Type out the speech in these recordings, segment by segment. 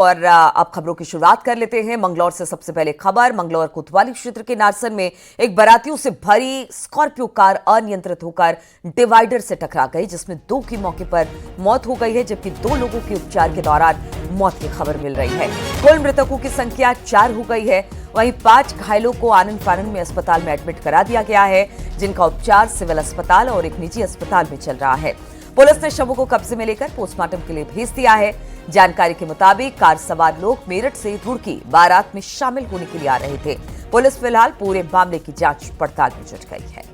और अब खबरों की शुरुआत कर लेते हैं मंगलौर से। सबसे पहले खबर, मंगलौर कोतवाली क्षेत्र के नारसन में एक बारातियों से भरी स्कॉर्पियो कार अनियंत्रित होकर डिवाइडर से टकरा गई, जिसमें 2 की मौके पर मौत हो गई है, जबकि 2 लोगों की उपचार के दौरान मौत की खबर मिल रही है। कुल मृतकों की संख्या 4 हो गई है। वहीं 5 घायलों को आनंद फानंद में अस्पताल में एडमिट करा दिया गया है, जिनका उपचार सिविल अस्पताल और एक निजी अस्पताल में चल रहा है। पुलिस ने शवों को कब्जे में लेकर पोस्टमार्टम के लिए भेज दिया है। जानकारी के मुताबिक कार सवार लोग मेरठ से रुड़की बारात में शामिल होने के लिए आ रहे थे। पुलिस फिलहाल पूरे मामले की जांच पड़ताल में जुट गई है,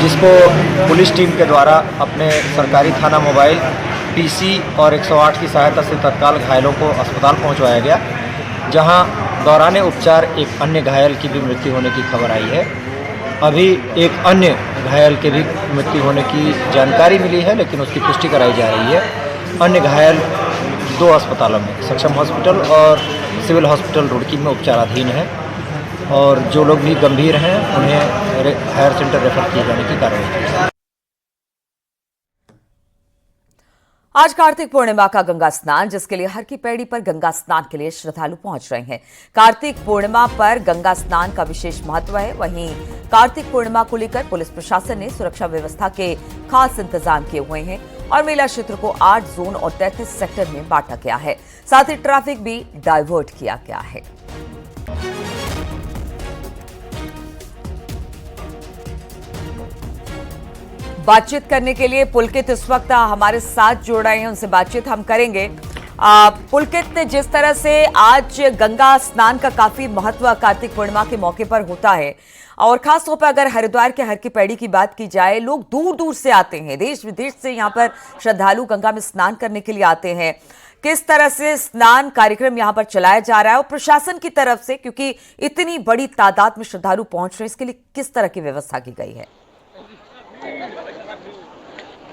जिसको पुलिस टीम के द्वारा अपने सरकारी थाना मोबाइल पीसी और 108 की सहायता से तत्काल घायलों को अस्पताल पहुंचवाया गया, जहां दौरान उपचार एक अन्य घायल की भी मृत्यु होने की खबर आई है। अभी एक अन्य घायल के भी मृत्यु होने की जानकारी मिली है, लेकिन उसकी पुष्टि कराई जा रही है। अन्य घायल 2 अस्पतालों में, सक्षम हॉस्पिटल और सिविल हॉस्पिटल रुड़की में उपचाराधीन हैं, और जो लोग भी गंभीर हैं उन्हें हायर सेंटर रेफर किए जाने की कार्रवाई की है। आज कार्तिक पूर्णिमा का गंगा स्नान, जिसके लिए हर की पैड़ी पर गंगा स्नान के लिए श्रद्धालु पहुंच रहे हैं। कार्तिक पूर्णिमा पर गंगा स्नान का विशेष महत्व है। वहीं कार्तिक पूर्णिमा को लेकर पुलिस प्रशासन ने सुरक्षा व्यवस्था के खास इंतजाम किए हुए हैं और मेला क्षेत्र को 8 जोन और 33 सेक्टर में बांटा गया है। साथ ही ट्रैफिक भी डाइवर्ट किया गया है। बातचीत करने के लिए पुलकित इस वक्त हमारे साथ जुड़ रहे हैं, उनसे बातचीत हम करेंगे। पुलकित, जिस तरह से आज गंगा स्नान का काफी महत्व कार्तिक पूर्णिमा के मौके पर होता है, और खासतौर पर अगर हरिद्वार के हर की पैड़ी की बात की जाए, लोग दूर दूर से आते हैं, देश विदेश से यहाँ पर श्रद्धालु गंगा में स्नान करने के लिए आते हैं। किस तरह से स्नान कार्यक्रम यहाँ पर चलाया जा रहा है, और प्रशासन की तरफ से, क्योंकि इतनी बड़ी तादाद में श्रद्धालु पहुंच रहे हैं, इसके लिए किस तरह की व्यवस्था की गई है?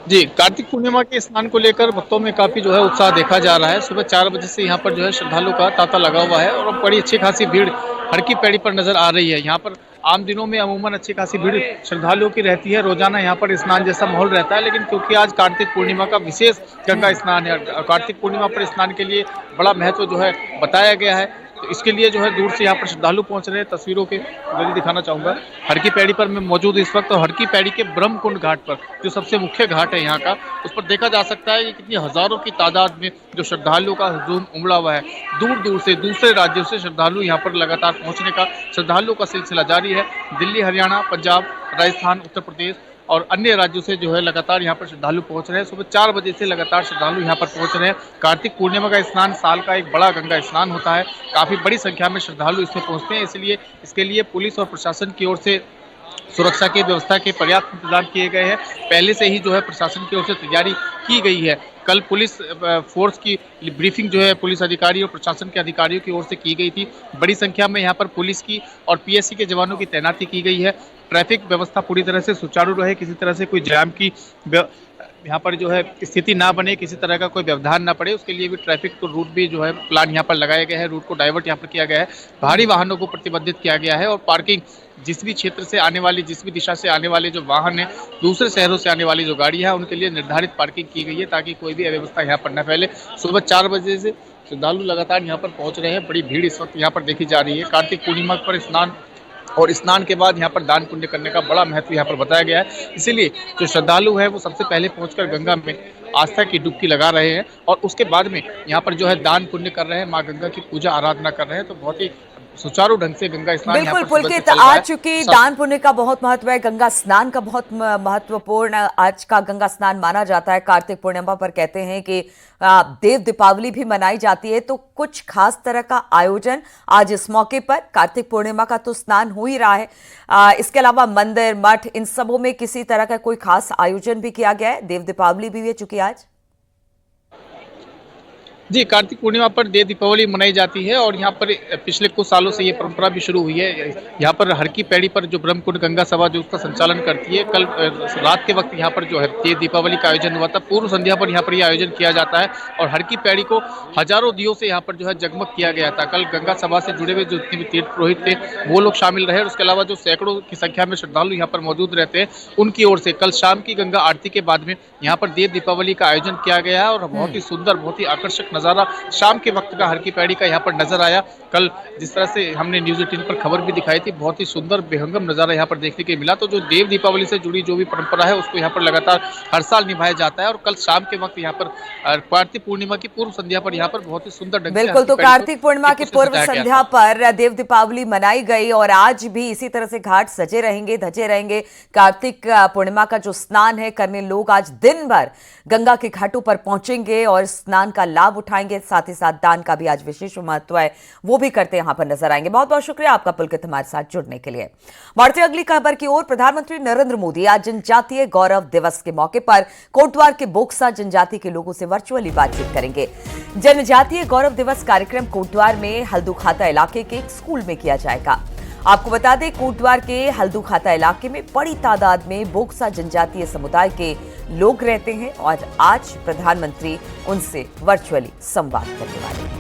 जी, कार्तिक पूर्णिमा के स्नान को लेकर भक्तों में काफी जो है उत्साह देखा जा रहा है। सुबह 4 बजे से यहाँ पर जो है श्रद्धालु का तांता लगा हुआ है, और बड़ी अच्छी खासी भीड़ हर की पैड़ी पर नजर आ रही है। यहाँ पर आम दिनों में अमूमन अच्छी खासी भीड़ श्रद्धालुओं की रहती है, रोजाना यहाँ पर स्नान जैसा माहौल रहता है, लेकिन क्योंकि आज कार्तिक पूर्णिमा का विशेष गंगा स्नान है, कार्तिक पूर्णिमा पर स्नान के लिए बड़ा महत्व जो है बताया गया है, तो इसके लिए जो है दूर से यहाँ पर श्रद्धालु पहुंच रहे हैं। तस्वीरों के जरिए दिखाना चाहूंगा, हर की पैड़ी पर मैं मौजूद इस वक्त, और हर की पैड़ी के ब्रह्मकुंड घाट पर, जो सबसे मुख्य घाट है यहाँ का, उस पर देखा जा सकता है कि कितनी हजारों की तादाद में जो श्रद्धालुओं का हुजूम उमड़ा हुआ है। दूर दूर से, दूसरे राज्यों से श्रद्धालु यहाँ पर लगातार पहुंचने का श्रद्धालुओं का सिलसिला जारी है। दिल्ली, हरियाणा, पंजाब, राजस्थान, उत्तर प्रदेश और अन्य राज्यों से जो है लगातार यहाँ पर श्रद्धालु पहुंच रहे हैं। सुबह 4 बजे से लगातार श्रद्धालु यहाँ पर पहुंच रहे हैं। कार्तिक पूर्णिमा का स्नान साल का एक बड़ा गंगा स्नान होता है, काफी बड़ी संख्या में श्रद्धालु इसमें पहुंचते हैं, इसलिए इसके लिए पुलिस और प्रशासन की ओर से सुरक्षा की व्यवस्था के पर्याप्त इंतजाम किए गए हैं। पहले से ही जो है प्रशासन की ओर से तैयारी की गई है। कल पुलिस फोर्स की ब्रीफिंग जो है पुलिस अधिकारी और प्रशासन के अधिकारियों की ओर से की गई थी। बड़ी संख्या में यहाँ पर पुलिस की और पीएससी के जवानों की तैनाती की गई है। ट्रैफिक व्यवस्था पूरी तरह से सुचारू रहे, किसी तरह से कोई जाम की यहाँ पर जो है स्थिति ना बने, किसी तरह का कोई व्यवधान ना पड़े, उसके लिए भी ट्रैफिक को रूट भी जो है प्लान यहाँ पर लगाया गया है, रूट को डाइवर्ट यहाँ पर किया गया है। भारी वाहनों को प्रतिबंधित किया गया है, और पार्किंग जिस भी क्षेत्र से आने वाली, जिस भी दिशा से आने वाले जो वाहन है, दूसरे शहरों से आने वाली जो गाड़ी है, उनके लिए निर्धारित पार्किंग की गई है, ताकि कोई भी अव्यवस्था यहाँ पर न फैले। सुबह 4 बजे से श्रद्धालु लगातार यहाँ पर पहुँच रहे हैं। बड़ी भीड़ इस वक्त यहाँ पर देखी जा रही है। कार्तिक पूर्णिमा पर स्नान और स्नान के बाद यहाँ पर दान पुण्य करने का बड़ा महत्व यहाँ पर बताया गया है, इसीलिए जो श्रद्धालु है वो सबसे पहले पहुंचकर गंगा में आस्था की डुबकी लगा रहे हैं, और उसके बाद में यहाँ पर जो है दान पुण्य कर रहे हैं, माँ गंगा की पूजा आराधना कर रहे हैं। तो बहुत ही सुचारू ढंग से गंगा स्नान बिल्कुल पुलकित, आज चूंकि दान पुण्य का बहुत महत्व है, गंगा स्नान का बहुत महत्वपूर्ण आज का गंगा स्नान माना जाता है। कार्तिक पूर्णिमा पर कहते हैं कि देव दीपावली भी मनाई जाती है, तो कुछ खास तरह का आयोजन आज इस मौके पर, कार्तिक पूर्णिमा का तो स्नान हो ही रहा है, इसके अलावा मंदिर, मठ, इन सबों में किसी तरह का कोई खास आयोजन भी किया गया है? देव दीपावली भी है चूंकि आज। जी, कार्तिक पूर्णिमा पर देव दीपावली मनाई जाती है और यहाँ पर पिछले कुछ सालों से ये परंपरा भी शुरू हुई है। यहाँ पर हर की पैड़ी पर जो ब्रह्मकुंड गंगा सभा जो उसका संचालन करती है, कल रात के वक्त यहाँ पर जो है देव दीपावली का आयोजन हुआ था। पूर्व संध्या पर यहाँ पर ये आयोजन किया जाता है और हर की पैड़ी को हजारों दियों से यहाँ पर जो है जगमग किया गया था। कल गंगा सभा से जुड़े हुए जो जितने भी तीर्थ पुरोहित थे वो लोग शामिल रहे और उसके अलावा जो सैकड़ों की संख्या में श्रद्धालु यहाँ पर मौजूद रहते हैं, उनकी ओर से कल शाम की गंगा आरती के बाद में यहाँ पर देव दीपावली का आयोजन किया गया है और बहुत ही सुंदर, बहुत ही आकर्षक नजारा शाम के वक्त का हर की पैड़ी का यहाँ पर नजर आया। कल जिस तरह से हमने न्यूज 18 पर खबर भी दिखाई थी, बहुत ही सुंदर बेहंगम नजारा यहाँ पर देखने को मिला। तो जो देव दीपावली से जुड़ी जो भी परंपरा है उसको यहाँ पर लगातार हर साल निभाया जाता है और कल शाम के वक्त यहाँ पर कार्तिक पूर्णिमा की पूर्व संध्या पर यहाँ पर बहुत ही सुंदर ढंग से बिल्कुल, तो कार्तिक पूर्णिमा की पूर्व संध्या पर देव दीपावली मनाई गई और आज भी इसी तरह से घाट सजे रहेंगे, धजे रहेंगे। कार्तिक पूर्णिमा का जो स्नान है करने लोग आज दिन भर गंगा के घाटों पर पहुंचेंगे और स्नान का लाभ उठाएंगे। साथ ही साथ दान का भी आज विशेष महत्व है, वो भी करते यहां पर नजर आएंगे। बहुत बहुत शुक्रिया आपका पुलकित हमारे साथ जुड़ने के लिए। बढ़ते अगली खबर की ओर। प्रधानमंत्री नरेंद्र मोदी आज जनजातीय गौरव दिवस के मौके पर कोटद्वार के बोक्सा जनजाति के लोगों से वर्चुअली बातचीत करेंगे। जनजातीय गौरव दिवस कार्यक्रम कोटद्वार में हल्दूखाता इलाके के एक स्कूल में किया जाएगा। आपको बता दें, कोटद्वार के हल्दूखाता इलाके में बड़ी तादाद में बोक्सा जनजातीय समुदाय के लोग रहते हैं और आज प्रधानमंत्री उनसे वर्चुअली संवाद करने वाले हैं।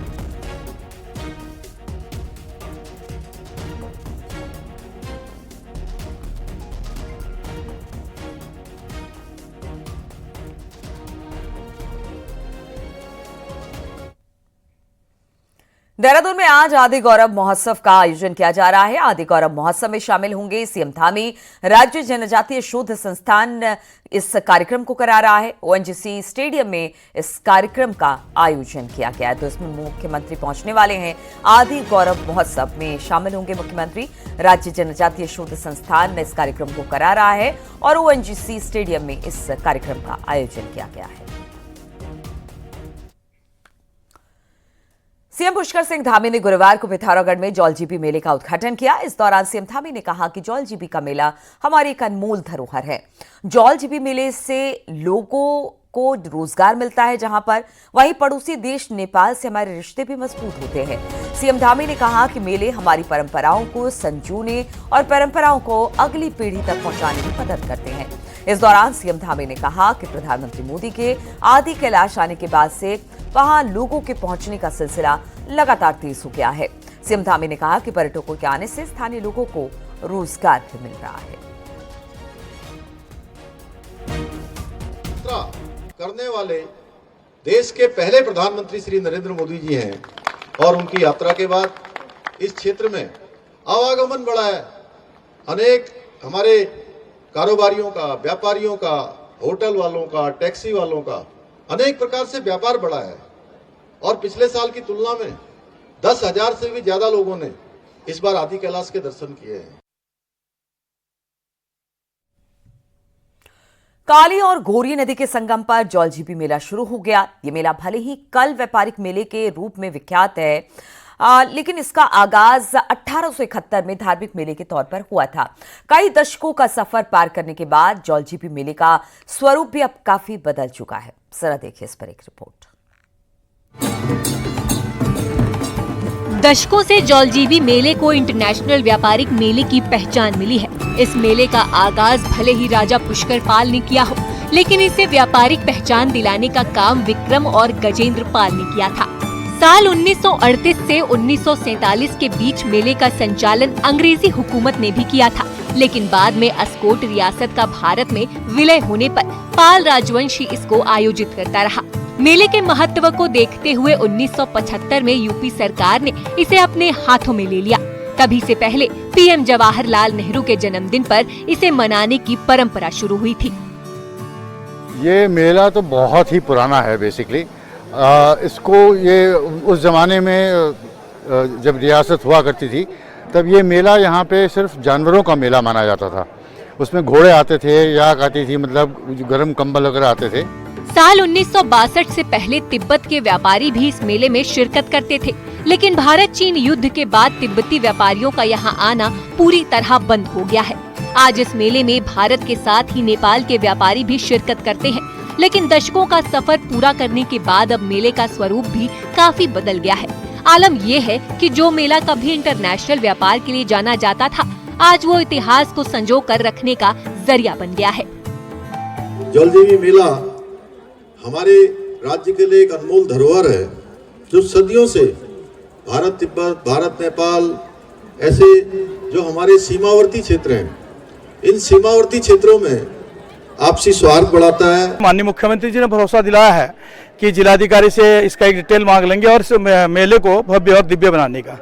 देहरादून में आज आदि गौरव महोत्सव का आयोजन किया जा रहा है। आदि गौरव महोत्सव में शामिल होंगे सीएम धामी। राज्य जनजातीय शोध संस्थान इस कार्यक्रम को करा रहा है। ओएनजीसी स्टेडियम में इस कार्यक्रम का आयोजन किया गया है, तो इसमें मुख्यमंत्री पहुंचने वाले हैं। आदि गौरव महोत्सव में शामिल होंगे मुख्यमंत्री। राज्य जनजातीय शोध संस्थान इस कार्यक्रम को करा रहा है और ओएनजीसी स्टेडियम में इस कार्यक्रम का आयोजन किया गया है। सीएम पुष्कर सिंह धामी ने गुरुवार को पिथौरागढ़ में जौलजीबी मेले का उद्घाटन किया। इस दौरान सीएम धामी ने कहा कि जौलजीबी का मेला हमारी एक अनमोल धरोहर है। जौलजीबी मेले से लोगों को रोजगार मिलता है जहां पर, वहीं पड़ोसी देश नेपाल से हमारे रिश्ते भी मजबूत होते हैं। सीएम धामी ने कहा कि मेले हमारी परंपराओं को संजोने और परंपराओं को अगली पीढ़ी तक पहुंचाने में मदद करते हैं। इस दौरान सीएम धामी ने कहा कि प्रधानमंत्री मोदी के आदि कैलाश आने के बाद से वहां लोगों के पहुंचने का सिलसिला लगातार तेज हो गया है। सीएम धामी ने कहा कि पर्यटकों के आने से स्थानीय लोगों को रोजगार भी मिल रहा है। करने वाले देश के पहले प्रधानमंत्री श्री नरेंद्र मोदी जी हैं और उनकी यात्रा के बाद इस क्षेत्र में आवागमन बढ़ा है। अनेक हमारे कारोबारियों का, व्यापारियों का, होटल वालों का, टैक्सी वालों का अनेक प्रकार से व्यापार बढ़ा है और पिछले साल की तुलना में 10,000 से भी ज्यादा लोगों ने इस बार आदि कैलाश के दर्शन किए हैं। काली और घोरी नदी के संगम पर जौलजीबी मेला शुरू हो गया। ये मेला भले ही कल व्यापारिक मेले के रूप में विख्यात है, लेकिन इसका आगाज 1871 में धार्मिक मेले के तौर पर हुआ था। कई दशकों का सफर पार करने के बाद जौलजीबी मेले का स्वरूप भी अब काफी बदल चुका है। जरा देखिए इस पर एक रिपोर्ट। दशकों से जौलजीबी मेले को इंटरनेशनल व्यापारिक मेले की पहचान मिली है। इस मेले का आगाज भले ही राजा पुष्कर पाल ने किया हो, लेकिन इसे व्यापारिक पहचान दिलाने का काम विक्रम और गजेंद्र पाल ने किया था। साल 1938 से 1947 के बीच मेले का संचालन अंग्रेजी हुकूमत ने भी किया था, लेकिन बाद में अस्कोट रियासत का भारत में विलय होने पर पाल राजवंशी इसको आयोजित करता रहा। मेले के महत्व को देखते हुए 1975 में यूपी सरकार ने इसे अपने हाथों में ले लिया। तभी से पहले पीएम जवाहरलाल नेहरू के जन्मदिन पर इसे मनाने की परंपरा शुरू हुई थी। ये मेला तो बहुत ही पुराना है। बेसिकली इसको ये उस जमाने में जब रियासत हुआ करती थी तब ये मेला यहाँ पे सिर्फ जानवरों का मेला माना जाता था। उसमें घोड़े आते थे, याक आती थी, मतलब गर्म कंबल वगैरह आते थे। साल 1962 से पहले तिब्बत के व्यापारी भी इस मेले में शिरकत करते थे, लेकिन भारत चीन युद्ध के बाद तिब्बती व्यापारियों का यहाँ आना पूरी तरह बंद हो गया है। आज इस मेले में भारत के साथ ही नेपाल के व्यापारी भी शिरकत करते हैं। लेकिन दशकों का सफर पूरा करने के बाद अब मेले का स्वरूप भी काफी बदल गया है। आलम ये है कि जो मेला कभी इंटरनेशनल व्यापार के लिए जाना जाता था, आज वो इतिहास को संजो कर रखने का जरिया बन गया है। जलजीवी मेला हमारे राज्य के लिए एक अनमोल धरोहर है, जो सदियों से भारत तिब्बत, भारत नेपाल, ऐसे जो हमारे सीमावर्ती क्षेत्र हैं, इन सीमावर्ती क्षेत्रों में आपसी सौहार्द बढ़ाता है। माननीय मुख्यमंत्री जी ने भरोसा दिलाया है कि जिलाधिकारी से इसका एक डिटेल मांग लेंगे और इस मेले को भव्य और दिव्य बनाने का।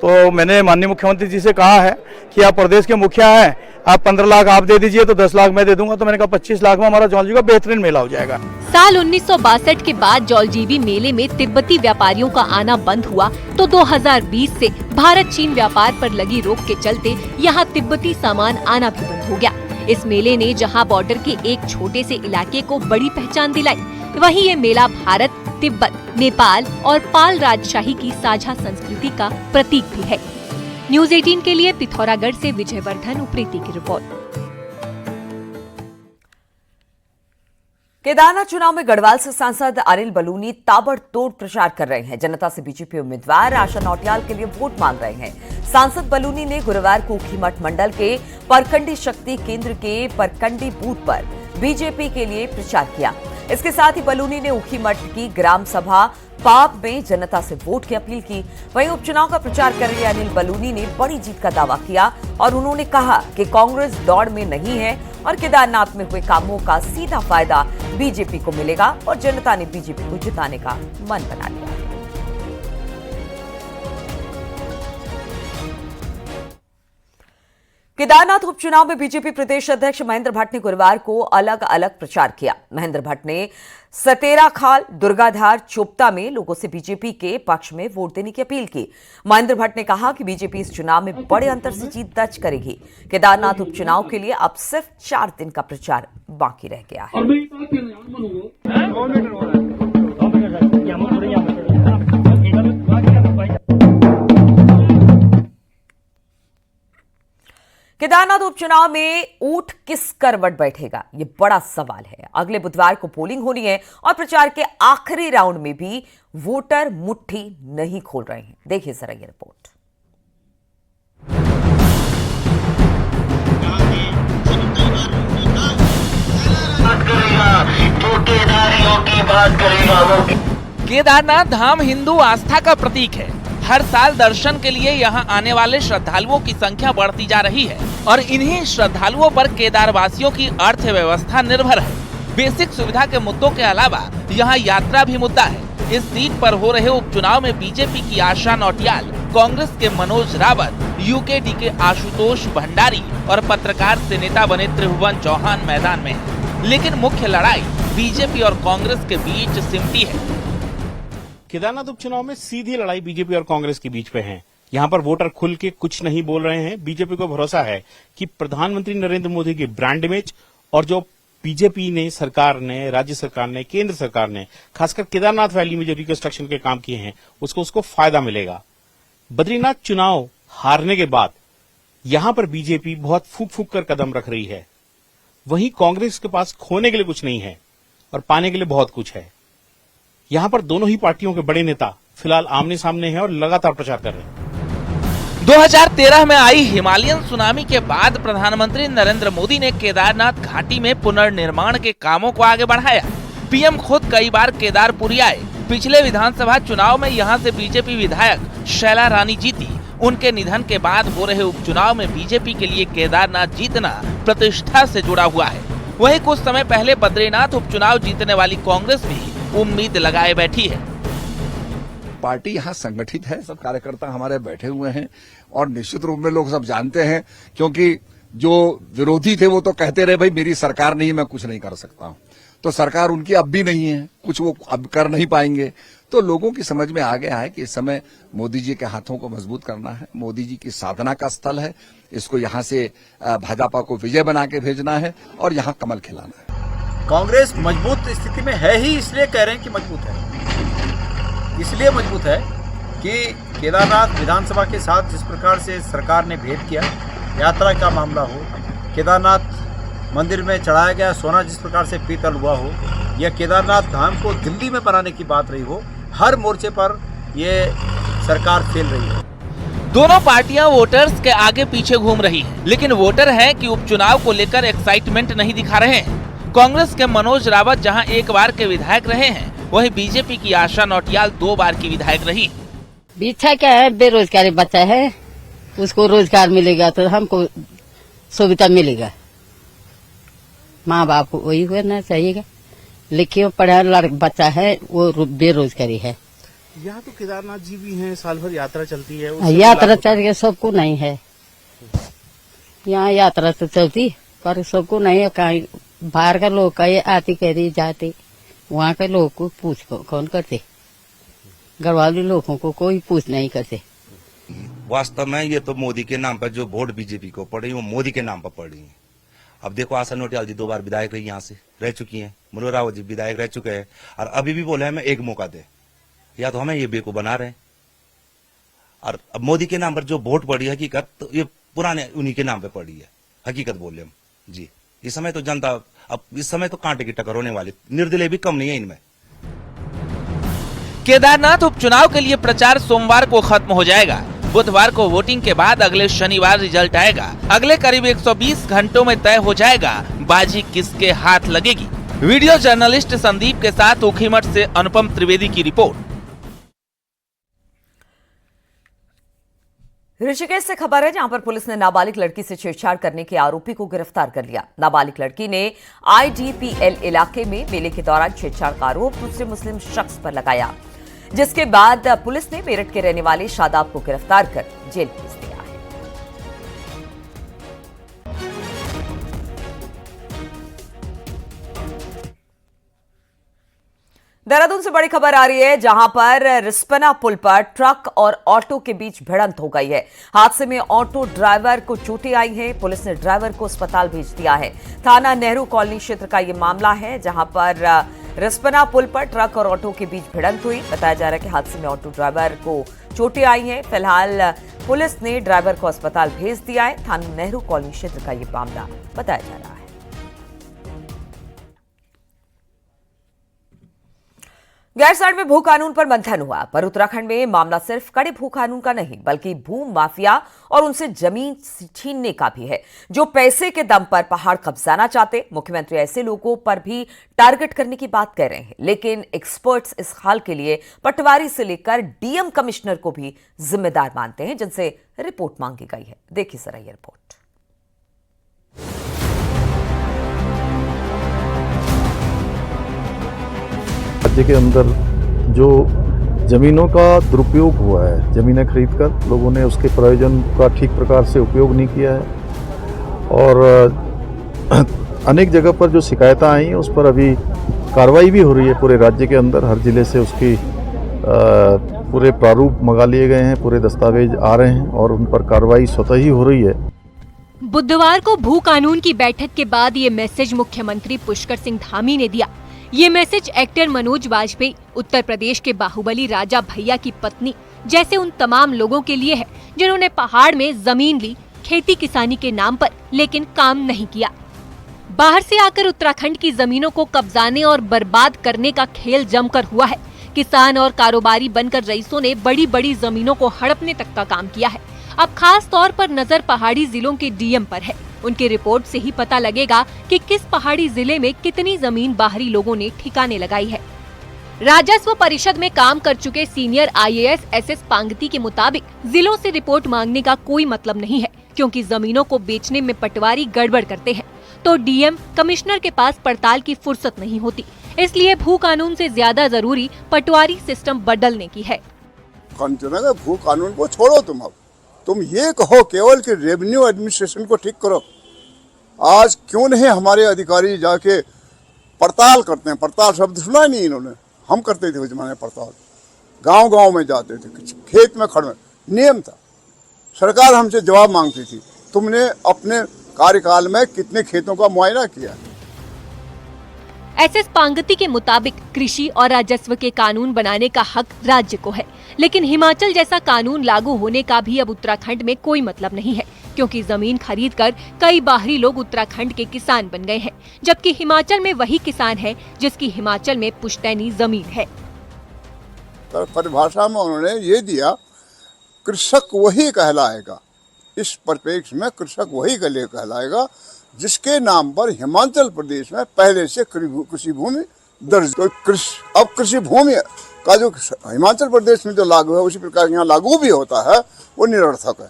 तो मैंने माननीय मुख्यमंत्री जी से कहा है कि आप प्रदेश के मुखिया हैं, आप 15 लाख आप दे दीजिए तो 10 लाख मैं दे दूंगा। तो मैंने कहा 25 लाख में हमारा जौलजीबी का बेहतरीन मेला हो जाएगा। साल 1962 के बाद जौलजीबी मेले में तिब्बती व्यापारियों का आना बंद हुआ तो 2020 से भारत चीन व्यापार पर लगी रोक के चलते यहाँ तिब्बती सामान आना भी बंद हो गया। इस मेले ने जहाँ बॉर्डर के एक छोटे से इलाके को बड़ी पहचान दिलाई, वहीं ये मेला भारत, तिब्बत, नेपाल और पाल राजशाही की साझा संस्कृति का प्रतीक भी है। न्यूज़ 18 के लिए पिथौरागढ़ से विजयवर्धन उप्रेती की रिपोर्ट। केदारनाथ चुनाव में गढ़वाल से सांसद अनिल बलूनी ताबड़तोड़ प्रचार कर रहे हैं। जनता से बीजेपी उम्मीदवार आशा नौटियाल के लिए वोट मांग रहे हैं। सांसद बलूनी ने गुरुवार को ऊखीमठ मंडल के परकंडी शक्ति केंद्र के परकंडी बूथ पर बीजेपी के लिए प्रचार किया। इसके साथ ही बलूनी ने ऊखीमठ की ग्राम सभा पाप में जनता से वोट की अपील की। वहीं उपचुनाव का प्रचार कर रहे अनिल बलूनी ने बड़ी जीत का दावा किया और उन्होंने कहा कि कांग्रेस दौड़ में नहीं है और केदारनाथ में हुए कामों का सीधा फायदा बीजेपी को मिलेगा और जनता ने बीजेपी को जिताने का मन बना लिया। केदारनाथ उपचुनाव में बीजेपी प्रदेश अध्यक्ष महेंद्र भट्ट ने गुरुवार को अलग अलग प्रचार किया। महेंद्र भट्ट ने सतेराखाल, दुर्गाधार, चोपता में लोगों से बीजेपी के पक्ष में वोट देने की अपील की। महेंद्र भट्ट ने कहा कि बीजेपी इस चुनाव में बड़े अंतर से जीत दर्ज करेगी। केदारनाथ उपचुनाव के लिए अब सिर्फ 4 दिन का प्रचार बाकी रह गया है। केदारनाथ उपचुनाव में ऊंट किस करवट बैठेगा, ये बड़ा सवाल है। अगले बुधवार को पोलिंग होनी है और प्रचार के आखिरी राउंड में भी वोटर मुट्ठी नहीं खोल रहे हैं। देखिए जरा ये रिपोर्ट। केदारनाथ धाम हिंदू आस्था का प्रतीक है। हर साल दर्शन के लिए यहाँ आने वाले श्रद्धालुओं की संख्या बढ़ती जा रही है और इन्हीं श्रद्धालुओं पर केदारवासियों की अर्थव्यवस्था निर्भर है। बेसिक सुविधा के मुद्दों के अलावा यहाँ यात्रा भी मुद्दा है। इस सीट पर हो रहे उपचुनाव में बीजेपी की आशा नौटियाल, कांग्रेस के मनोज रावत, यूकेडी के आशुतोष भंडारी और पत्रकार से नेता बने त्रिभुवन चौहान मैदान में है। लेकिन मुख्य लड़ाई बीजेपी और कांग्रेस के बीच सिमटी है। केदारनाथ उपचुनाव में सीधी लड़ाई बीजेपी और कांग्रेस के बीच पे है। यहाँ पर वोटर खुल के कुछ नहीं बोल रहे हैं। बीजेपी को भरोसा है कि प्रधानमंत्री नरेंद्र मोदी की ब्रांड इमेज और जो बीजेपी ने, सरकार ने, राज्य सरकार ने, केंद्र सरकार ने खासकर केदारनाथ वैली में जो रिकंस्ट्रक्शन के काम किए हैं उसको फायदा मिलेगा। बद्रीनाथ चुनाव हारने के बाद यहाँ पर बीजेपी बहुत फूक फूक कर कदम रख रही है। वहीं कांग्रेस के पास खोने के लिए कुछ नहीं है और पाने के लिए बहुत कुछ है। यहाँ पर दोनों ही पार्टियों के बड़े नेता फिलहाल आमने सामने हैं और लगातार प्रचार कर रहे हैं। 2013 में आई हिमालयन सुनामी के बाद प्रधानमंत्री नरेंद्र मोदी ने केदारनाथ घाटी में पुनर्निर्माण के कामों को आगे बढ़ाया। पीएम खुद कई बार केदारपुरी आए। पिछले विधानसभा चुनाव में यहाँ से बीजेपी विधायक शैला रानी जीती। उनके निधन के बाद हो रहे उपचुनाव में बीजेपी के लिए केदारनाथ जीतना प्रतिष्ठा से जुड़ा हुआ है। वहीं कुछ समय पहले बद्रीनाथ उपचुनाव जीतने वाली कांग्रेस भी उम्मीद लगाए बैठी है। पार्टी यहाँ संगठित है, सब कार्यकर्ता हमारे बैठे हुए हैं और निश्चित रूप में लोग सब जानते हैं, क्योंकि जो विरोधी थे वो तो कहते रहे भाई मेरी सरकार नहीं, मैं कुछ नहीं कर सकता हूं। तो सरकार उनकी अब भी नहीं है, कुछ वो अब कर नहीं पाएंगे। तो लोगों की समझ में आ गया है कि इस समय मोदी जी के हाथों को मजबूत करना है। मोदी जी की साधना का स्थल है, इसको यहाँ से भाजपा को विजय बना के भेजना है और यहाँ कमल खिलाना है। कांग्रेस मजबूत स्थिति में है ही, इसलिए कह रहे हैं कि मजबूत है। इसलिए मजबूत है कि केदारनाथ विधानसभा के साथ जिस प्रकार से सरकार ने भेद किया, यात्रा का मामला हो, केदारनाथ मंदिर में चढ़ाया गया सोना जिस प्रकार से पीतल हुआ हो, या केदारनाथ धाम को दिल्ली में बनाने की बात रही हो, हर मोर्चे पर ये सरकार फेल रही है। दोनों पार्टियां वोटर्स के आगे पीछे घूम रही हैं, लेकिन वोटर हैं कि उपचुनाव को लेकर एक्साइटमेंट नहीं दिखा रहे हैं। कांग्रेस के मनोज रावत जहां एक बार के विधायक रहे हैं, वहीं बीजेपी की आशा नौटियाल 2 बार की विधायक रही। पीछा क्या है, बेरोजगारी बच्चा है, उसको रोजगार मिलेगा तो हमको सुविधा मिलेगा। माँ बाप को वही करना चाहिए। लिखियो पढ़ा लड़का बच्चा है, वो बेरोजगारी है। यहाँ तो केदारनाथ जी भी हैं, साल भर यात्रा चलती है। यात्रा चल सबको नहीं है, यहाँ यात्रा तो चलती पर सबको नहीं है। कहीं बाहर का लोग का ये आती कहती जाते, वहाँ के लोग को पूछ कौन करते? घर वाले लोगों को कोई पूछ नहीं करते। वास्तव में ये तो मोदी के नाम पर जो वोट बीजेपी को पड़ी, वो मोदी के नाम पर पड़ी है। अब देखो आशा नौटियाल जी 2 बार विधायक रही, यहाँ से रह चुकी हैं। मनोज रावत जी विधायक रह चुके हैं और अभी भी बोले हमें एक मौका दे, या तो हमें ये बेवकूफ बना रहे हैं। और अब मोदी के नाम पर जो वोट पड़ी हकीकत, तो ये पुराने उन्हीं के नाम पे पड़ी है। हकीकत बोले हम जी, इस समय तो जनता, अब इस समय तो कांटे की टक्कर होने वाली, निर्दलीय भी कम नहीं है इनमें। केदारनाथ उपचुनाव के लिए प्रचार सोमवार को खत्म हो जाएगा। बुधवार को वोटिंग के बाद अगले शनिवार रिजल्ट आएगा। अगले करीब 120 घंटों में तय हो जाएगा बाजी किसके हाथ लगेगी। वीडियो जर्नलिस्ट संदीप के साथ ऊखीमठ से अनुपम त्रिवेदी की रिपोर्ट। ऋषिकेश से खबर है, जहां पर पुलिस ने नाबालिग लड़की से छेड़छाड़ करने के आरोपी को गिरफ्तार कर लिया। नाबालिग लड़की ने IDPL इलाके में मेले के दौरान छेड़छाड़ का आरोप दूसरे मुस्लिम शख्स पर लगाया, जिसके बाद पुलिस ने मेरठ के रहने वाले शादाब को गिरफ्तार कर जेल भेज दिया है। देहरादून से बड़ी खबर आ रही है, जहां पर रिस्पना पुल पर ट्रक और ऑटो के बीच भिड़ंत हो गई है। हादसे में ऑटो ड्राइवर को चोटें आई हैं। पुलिस ने ड्राइवर को अस्पताल भेज दिया है। थाना नेहरू कॉलोनी क्षेत्र का यह मामला है, जहां पर रिस्पना पुल पर ट्रक और ऑटो के बीच भिड़ंत हुई। बताया जा रहा है कि हादसे में ऑटो ड्राइवर को चोटें आई हैं। फिलहाल पुलिस ने ड्राइवर को अस्पताल भेज दिया है। थाना नेहरू कॉलोनी क्षेत्र का यह मामला बताया जा रहा है। गैरसैंण में भू कानून पर मंथन हुआ, पर उत्तराखंड में मामला सिर्फ कड़े भू कानून का नहीं, बल्कि भू माफिया और उनसे जमीन छीनने का भी है, जो पैसे के दम पर पहाड़ कब्जाना चाहते। मुख्यमंत्री ऐसे लोगों पर भी टारगेट करने की बात कर रहे हैं, लेकिन एक्सपर्ट्स इस हाल के लिए पटवारी से लेकर DM कमिश्नर को भी जिम्मेदार मानते हैं, जिनसे रिपोर्ट मांगी गई है। देखिए जरा ये रिपोर्ट। राज्य के अंदर जो ज़मीनों का दुरुपयोग हुआ है, ज़मीनें खरीदकर लोगों ने उसके प्रयोजन का ठीक प्रकार से उपयोग नहीं किया है और अनेक जगह पर जो शिकायतें आई हैं उस पर अभी कार्रवाई भी हो रही है। पूरे राज्य के अंदर हर जिले से उसकी पूरे प्रारूप मंगा लिए गए हैं, पूरे दस्तावेज आ रहे हैं और उन पर कार्रवाई स्वतः ही हो रही है। बुधवार को भू कानून की बैठक के बाद ये मैसेज मुख्यमंत्री पुष्कर सिंह धामी ने दिया। ये मैसेज एक्टर मनोज वाजपेयी, उत्तर प्रदेश के बाहुबली राजा भैया की पत्नी जैसे उन तमाम लोगों के लिए है जिन्होंने पहाड़ में जमीन ली खेती किसानी के नाम पर, लेकिन काम नहीं किया। बाहर से आकर उत्तराखंड की जमीनों को कब्जाने और बर्बाद करने का खेल जमकर हुआ है। किसान और कारोबारी बनकर रईसों ने बड़ी बड़ी जमीनों को हड़पने तक का काम किया है। अब खास तौर पर नजर पहाड़ी जिलों के DM पर है। उनकी रिपोर्ट से ही पता लगेगा कि किस पहाड़ी जिले में कितनी जमीन बाहरी लोगों ने ठिकाने लगाई है। राजस्व परिषद में काम कर चुके सीनियर IAS SS पांगती के मुताबिक जिलों से रिपोर्ट मांगने का कोई मतलब नहीं है, क्योंकि जमीनों को बेचने में पटवारी गड़बड़ करते हैं, तो DM कमिश्नर के पास पड़ताल की फुर्सत नहीं होती। इसलिए भू कानून से ज्यादा जरूरी पटवारी सिस्टम बदलने की है। भू कानून को छोड़ो, तुम ये कहो केवल कि रेवेन्यू एडमिनिस्ट्रेशन को ठीक करो। आज क्यों नहीं हमारे अधिकारी जाके पड़ताल करते हैं? पड़ताल शब्द सुना नहीं इन्होंने, हम करते थे उस जमाने पड़ताल, गांव-गांव में जाते थे, खेत में खड़े, नियम था। सरकार हमसे जवाब मांगती थी, तुमने अपने कार्यकाल में कितने खेतों का मुआयना किया? SS पांगती के मुताबिक कृषि और राजस्व के कानून बनाने का हक राज्य को है, लेकिन हिमाचल जैसा कानून लागू होने का भी अब उत्तराखंड में कोई मतलब नहीं है, क्योंकि जमीन खरीदकर कई बाहरी लोग उत्तराखंड के किसान बन गए हैं, जबकि हिमाचल में वही किसान है जिसकी हिमाचल में पुश्तैनी जमीन है। तो परिभाषा में उन्होंने ये दिया, कृषक वही कहलाएगा। इस परिप्रेक्ष्य में कृषक वही कहलाएगा जिसके नाम पर हिमाचल प्रदेश में पहले से कृषि भूमि दर्ज। तो अब कृषि भूमि का जो हिमाचल प्रदेश में जो लागू है उसी प्रकार यहाँ लागू भी होता है, वो निरर्थक है।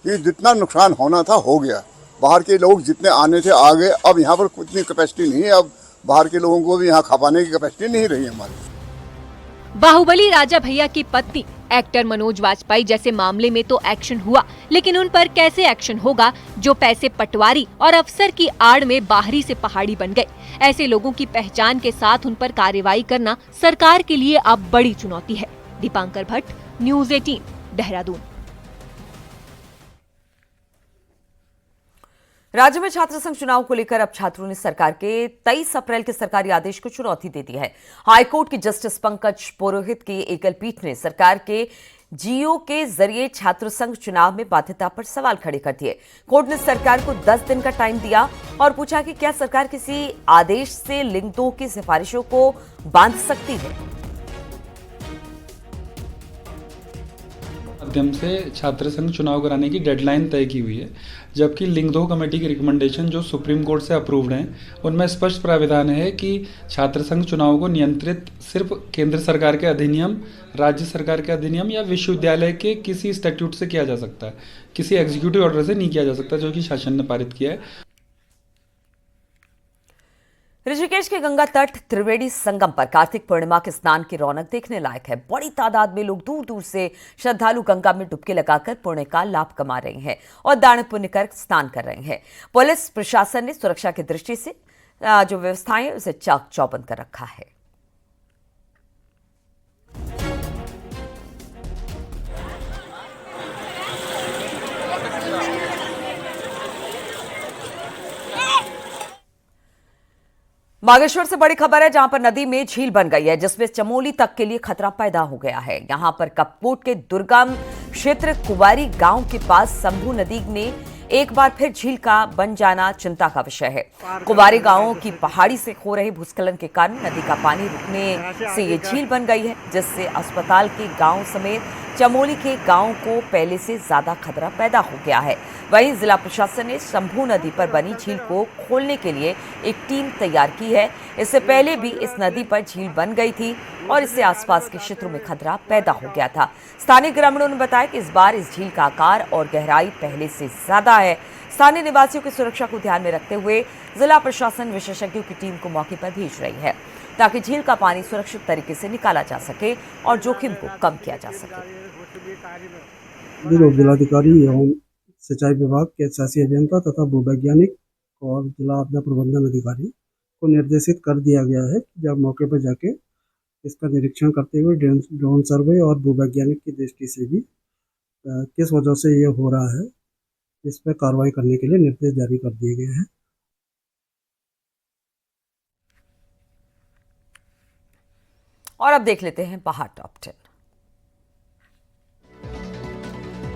कि जितना नुकसान होना था हो गया। बाहर के लोग जितने आने थे आ गए। अब यहाँ पर उतनी कैपेसिटी नहीं है। अब बाहर के लोगों को भी यहाँ खपाने की कैपेसिटी नहीं रही हमारी। बाहुबली राजा भैया की पत्नी एक्टर मनोज वाजपेयी जैसे मामले में तो एक्शन हुआ, लेकिन उन पर कैसे एक्शन होगा जो पैसे पटवारी और अफसर की आड़ में बाहरी से पहाड़ी बन गए। ऐसे लोगों की पहचान के साथ उन पर कार्रवाई करना सरकार के लिए अब बड़ी चुनौती है। दीपांकर भट्ट, न्यूज़ 18, देहरादून। राज्य में छात्र संघ चुनाव को लेकर अब छात्रों ने सरकार के 23 अप्रैल के सरकारी आदेश को चुनौती दे दी है। हाईकोर्ट की जस्टिस पंकज पुरोहित की एकल पीठ ने सरकार के जीओ के जरिए छात्र संघ चुनाव में बाध्यता पर सवाल खड़े कर दिए। कोर्ट ने सरकार को 10 दिन का टाइम दिया और पूछा कि क्या सरकार किसी आदेश से लिंग 2 की सिफारिशों को बांध सकती है। माध्यम से छात्र संघ चुनाव कराने की डेडलाइन तय की हुई है, जबकि लिंग 2 कमेटी की रिकमेंडेशन जो सुप्रीम कोर्ट से अप्रूव्ड हैं उनमें स्पष्ट प्राविधान है कि छात्र संघ चुनाव को नियंत्रित सिर्फ केंद्र सरकार के अधिनियम, राज्य सरकार के अधिनियम या विश्वविद्यालय के किसी स्टैट्यूट से किया जा सकता है, किसी एग्जीक्यूटिव ऑर्डर से नहीं किया जा सकता जो कि शासन ने पारित किया है। ऋषिकेश के गंगा तट त्रिवेणी संगम पर कार्तिक पूर्णिमा के स्नान की रौनक देखने लायक है। बड़ी तादाद में लोग दूर दूर से श्रद्धालु गंगा में डुबकी लगाकर पुण्य का लाभ कमा रहे हैं और दान पुण्य कर स्नान कर रहे हैं। पुलिस प्रशासन ने सुरक्षा की दृष्टि से जो व्यवस्थाएं हैं उसे चाक चौबंद कर रखा है। बागेश्वर से बड़ी खबर है, जहां पर नदी में झील बन गई है जिसमें चमोली तक के लिए खतरा पैदा हो गया है। यहां पर कपकोट के दुर्गम क्षेत्र कुवारी गांव के पास शंभू नदी ने एक बार फिर झील का बन जाना चिंता का विषय है। कुवारी गांवों की पहाड़ी से हो रहे भूस्खलन के कारण नदी का पानी रुकने से ये झील बन गई है, जिससे अस्पताल के गांव समेत चमोली के गांव को पहले से ज्यादा खतरा पैदा हो गया है। वहीं जिला प्रशासन ने शंभू नदी पर बनी झील को खोलने के लिए एक टीम तैयार की है। इससे पहले भी इस नदी पर झील बन गई थी और इससे आसपास के क्षेत्रों में खतरा पैदा हो गया था। स्थानीय ग्रामीणों ने बताया कि इस बार इस झील का आकार और गहराई पहले से ज्यादा है। स्थानीय निवासियों की सुरक्षा को ध्यान में रखते हुए जिला प्रशासन विशेषज्ञों की टीम को मौके पर भेज रही है ताकि झील का पानी सुरक्षित तरीके से निकाला जा सके और जोखिम को कम किया जा सके। जिलाधिकारी एवं सिंचाई विभाग के शासी अभियंता तथा भूवैज्ञानिक और जिला आपदा प्रबंधन अधिकारी को निर्देशित कर दिया गया है कि जब मौके पर जाके इसका निरीक्षण करते हुए ड्रोन सर्वे और भूवैज्ञानिक की दृष्टि से भी किस वजह से ये हो रहा है इस पर कार्रवाई करने के लिए निर्देश जारी कर दिए गए हैं। और अब देख लेते हैं बाहर टॉप 10।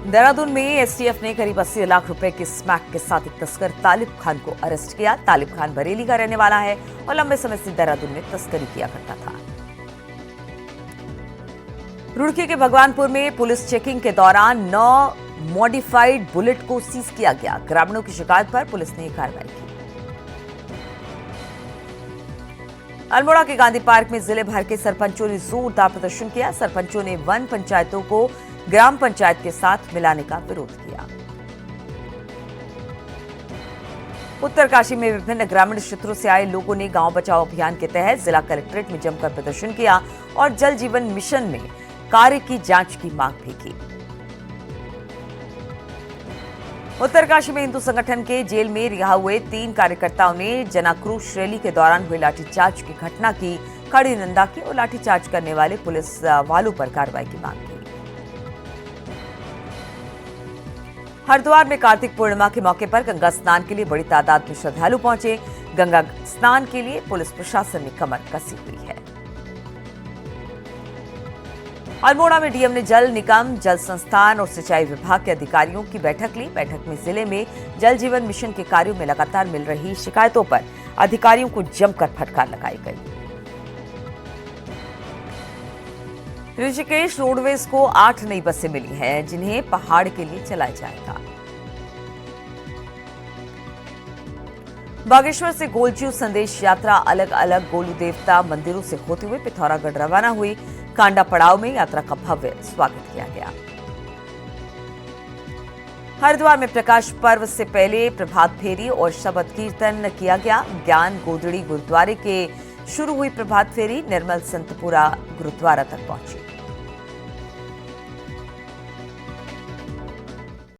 देहरादून में एसटीएफ ने करीब 80 लाख रुपए के स्मैक के साथ एक तस्कर तालिब खान को अरेस्ट किया। तालिब खान बरेली का रहने वाला है और लंबे समय से देहरादून में तस्करी किया करता था। रुड़की के भगवानपुर में पुलिस चेकिंग के दौरान 9 मॉडिफाइड बुलेट को सीज किया गया। ग्रामीणों की शिकायत पर पुलिस ने कार्रवाई की। अल्मोड़ा के गांधी पार्क में जिले भर के सरपंचों ने जोरदार प्रदर्शन किया। सरपंचों ने वन पंचायतों को ग्राम पंचायत के साथ मिलाने का विरोध किया। उत्तरकाशी में विभिन्न ग्रामीण क्षेत्रों से आए लोगों ने गांव बचाओ अभियान के तहत जिला कलेक्ट्रेट में जमकर प्रदर्शन किया और जल जीवन मिशन में कार्य की जांच की मांग भी की। उत्तरकाशी में हिंदू संगठन के जेल में रिहा हुए 3 कार्यकर्ताओं ने जनाक्रोश रैली के दौरान हुए लाठीचार्ज की घटना की कड़ी निंदा की और लाठीचार्ज करने वाले पुलिस वालों पर कार्रवाई की मांग की। हरिद्वार में कार्तिक पूर्णिमा के मौके पर गंगा स्नान के लिए बड़ी तादाद में श्रद्धालु पहुंचे। गंगा स्नान के लिए पुलिस प्रशासन ने कमर कसी हुई है। अल्मोड़ा में डीएम ने जल निगम, जल संस्थान और सिंचाई विभाग के अधिकारियों की बैठक ली। बैठक में जिले में जल जीवन मिशन के कार्यों में लगातार मिल रही शिकायतों पर अधिकारियों को जमकर फटकार लगाई गई। ऋषिकेश रोडवेज को 8 नई बसें मिली हैं, जिन्हें पहाड़ के लिए चलाया जाएगा। बागेश्वर से गोलचू संदेश यात्रा अलग अलग गोलू देवता मंदिरों से होते हुए पिथौरागढ़ रवाना हुई। कांडा पड़ाव में यात्रा का भव्य स्वागत किया गया। हरिद्वार में प्रकाश पर्व से पहले प्रभात फेरी और शबद कीर्तन किया गया। ज्ञान गोदड़ी गुरुद्वारे के शुरू हुई प्रभात फेरी निर्मल संतपुरा गुरुद्वारा तक पहुंची।